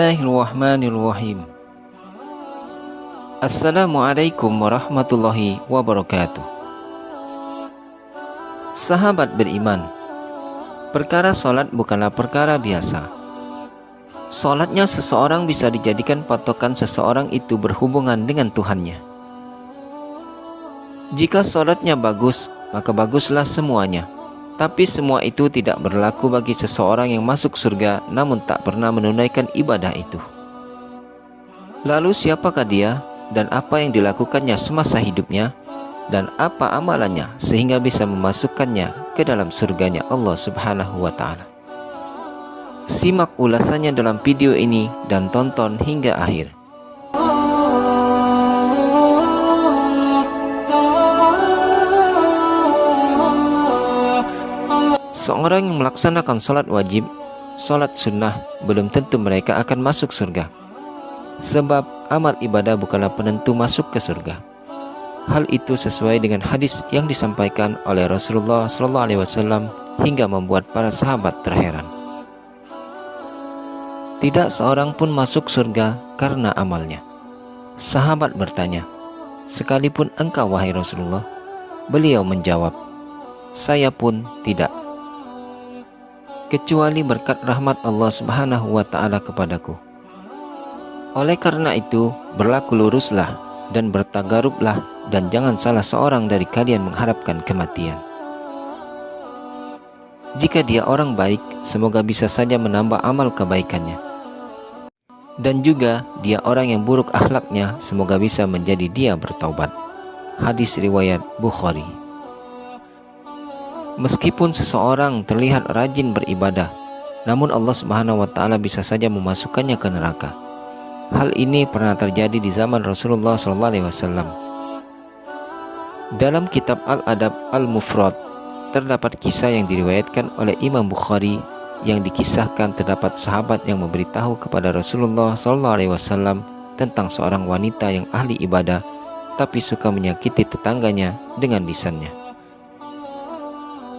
Bismillahirrahmanirrahim. Assalamualaikum warahmatullahi wabarakatuh. Sahabat beriman, perkara solat bukanlah perkara biasa. Solatnya seseorang bisa dijadikan patokan seseorang itu berhubungan dengan Tuhannya. Jika solatnya bagus, maka baguslah semuanya. Tapi semua itu tidak berlaku bagi seseorang yang masuk surga namun tak pernah menunaikan ibadah itu. Lalu siapakah dia dan apa yang dilakukannya semasa hidupnya dan apa amalannya sehingga bisa memasukkannya ke dalam surganya Allah Subhanahu wa Ta'ala? Simak ulasannya dalam video ini dan tonton hingga akhir. Seorang yang melaksanakan sholat wajib, sholat sunnah, belum tentu mereka akan masuk surga. Sebab amal ibadah bukanlah penentu masuk ke surga. Hal itu sesuai dengan hadis yang disampaikan oleh Rasulullah SAW hingga membuat para sahabat terheran. Tidak seorang pun masuk surga karena amalnya. Sahabat bertanya, "Sekalipun engkau wahai Rasulullah?" Beliau menjawab, "Saya pun tidak, kecuali berkat rahmat Allah Subhanahu wa Ta'ala kepadaku. Oleh karena itu, berlaku luruslah dan bertagarublah dan jangan salah seorang dari kalian mengharapkan kematian. Jika dia orang baik, semoga bisa saja menambah amal kebaikannya. Dan juga dia orang yang buruk akhlaknya, semoga bisa menjadi dia bertaubat." Hadis riwayat Bukhari. Meskipun seseorang terlihat rajin beribadah, namun Allah Subhanahu wa Ta'ala bisa saja memasukkannya ke neraka. Hal ini pernah terjadi di zaman Rasulullah SAW. Dalam kitab Al-Adab Al-Mufrad terdapat kisah yang diriwayatkan oleh Imam Bukhari yang dikisahkan terdapat sahabat yang memberitahu kepada Rasulullah SAW tentang seorang wanita yang ahli ibadah tapi suka menyakiti tetangganya dengan lisannya.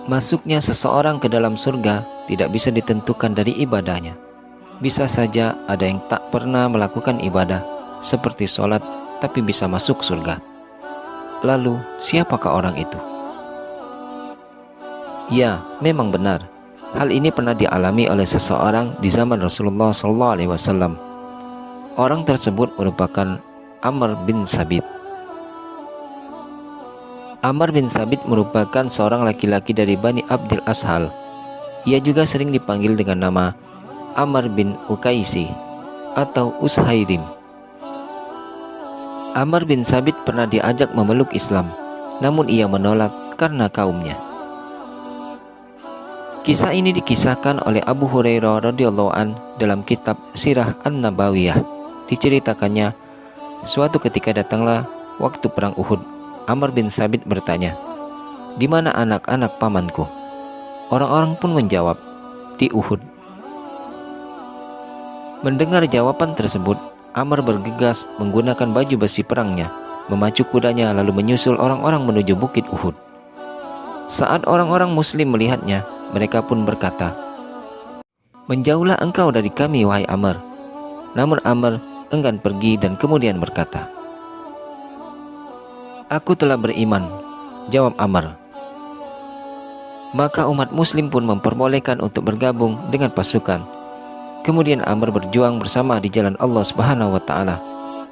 Masuknya seseorang ke dalam surga tidak bisa ditentukan dari ibadahnya. Bisa saja ada yang tak pernah melakukan ibadah seperti sholat tapi bisa masuk surga. Lalu siapakah orang itu? Ya, memang benar. Hal ini pernah dialami oleh seseorang di zaman Rasulullah SAW. Orang tersebut merupakan Amr bin Sabit. Amr bin Sabit merupakan seorang laki-laki dari Bani Abdil Ashal. Ia juga sering dipanggil dengan nama Amr bin Ukaisi atau Ushairim. Amr bin Sabit pernah diajak memeluk Islam, namun ia menolak karena kaumnya. Kisah ini dikisahkan oleh Abu Hurairah radhiyallahu an dalam kitab Sirah An-Nabawiyah. Diceritakannya, suatu ketika datanglah waktu perang Uhud. Amr bin Sabit bertanya, "Di mana anak-anak pamanku?" Orang-orang pun menjawab, "Di Uhud." Mendengar jawaban tersebut, Amr bergegas menggunakan baju besi perangnya, memacu kudanya lalu menyusul orang-orang menuju bukit Uhud. Saat orang-orang muslim melihatnya, mereka pun berkata, "Menjauhlah engkau dari kami, wahai Amr." Namun Amr enggan pergi dan kemudian berkata, "Aku telah beriman," jawab Amr. Maka umat muslim pun memperbolehkan untuk bergabung dengan pasukan. Kemudian Amr berjuang bersama di jalan Allah Subhanahu wa Ta'ala,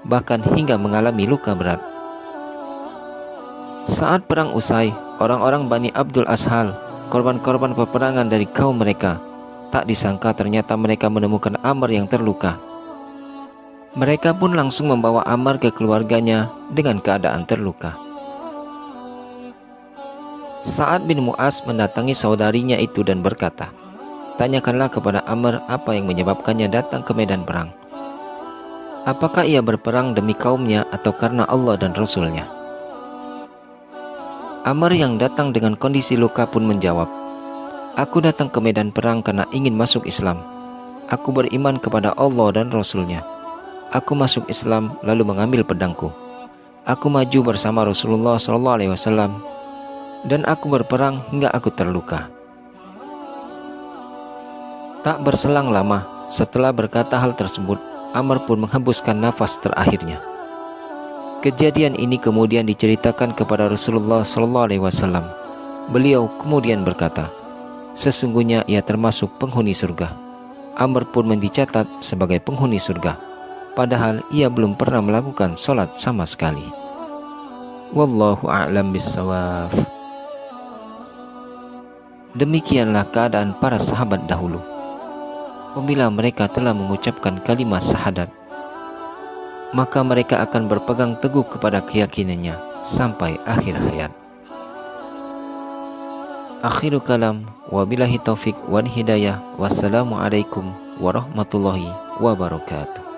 bahkan hingga mengalami luka berat. Saat perang usai, orang-orang Bani Abdul Ashal, korban-korban peperangan dari kaum mereka, tak disangka ternyata mereka menemukan Amr yang terluka. Mereka pun langsung membawa Amr ke keluarganya dengan keadaan terluka. Sa'ad bin Mu'az mendatangi saudarinya itu dan berkata, "Tanyakanlah kepada Amr apa yang menyebabkannya datang ke medan perang. Apakah ia berperang demi kaumnya atau karena Allah dan Rasulnya?" Amr yang datang dengan kondisi luka pun menjawab, "Aku datang ke medan perang karena ingin masuk Islam. Aku beriman kepada Allah dan Rasulnya. Aku masuk Islam lalu mengambil pedangku. Aku maju bersama Rasulullah SAW dan aku berperang hingga aku terluka." Tak berselang lama, Setelah berkata hal tersebut, Amr pun menghembuskan nafas terakhirnya. Kejadian ini kemudian diceritakan kepada Rasulullah SAW. Beliau kemudian berkata, sesungguhnya ia termasuk penghuni surga. Amr pun dicatat sebagai penghuni surga, padahal ia belum pernah melakukan sholat sama sekali. Wallahu a'lam bissawab. Demikianlah keadaan para sahabat dahulu. Apabila mereka telah mengucapkan kalimat syahadat, maka mereka akan berpegang teguh kepada keyakinannya sampai akhir hayat. Akhiru kalam, wabillahi taufik wal hidayah. Wassalamualaikum warahmatullahi wabarakatuh.